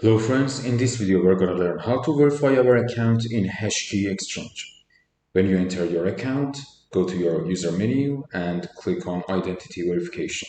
Hello friends, in this video we're going to learn how to verify our account in Hashkey exchange. When you enter your account, go to your user menu and click on identity verification.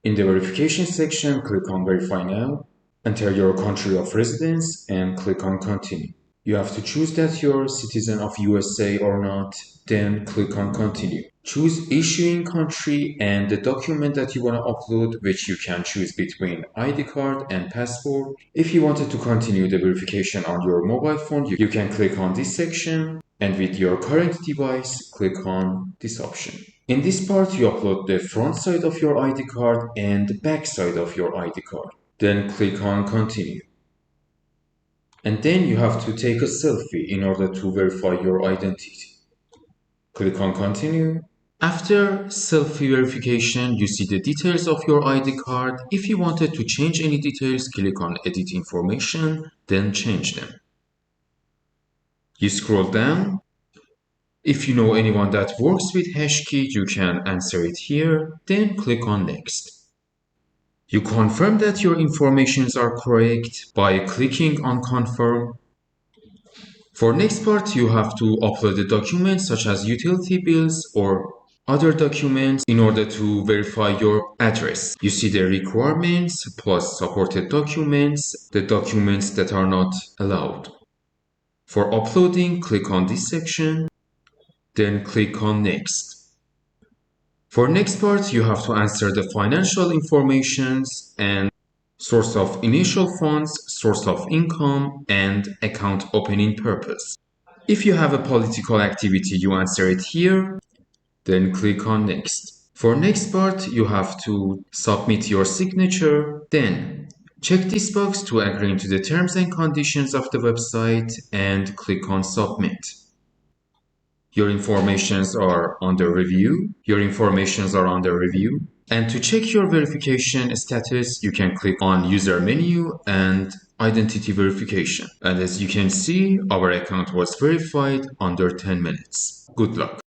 In the verification section, click on verify now, enter your country of residence and click on continue. You have to choose that you're a citizen of USA or not, then click on continue. Choose issuing country and the document that you want to upload, which you can choose between ID card and passport. If you wanted to continue the verification on your mobile phone, you can click on this section, and with your current device, click on this option. In this part, you upload the front side of your ID card and the back side of your ID card. Then click on continue. And then you have to take a selfie in order to verify your identity. Click on continue. After selfie verification, you see the details of your ID card. If you wanted to change any details, click on edit information, then change them. You scroll down. If you know anyone that works with Hashkey, you can answer it here, then click on next. You confirm that your informations are correct by clicking on confirm. For next part, you have to upload the documents such as utility bills or other documents in order to verify your address. You see the requirements plus supported documents, the documents that are not allowed. For uploading, click on this section, then click on next. For next part, you have to answer the financial informations and source of initial funds, source of income, and account opening purpose. If you have a political activity, you answer it here, then click on next. For next part, you have to submit your signature, then check this box to agree to the terms and conditions of the website and click on submit. Your informations are under review. And to check your verification status, you can click on user menu and identity verification. And as you can see, our account was verified under 10 minutes. Good luck.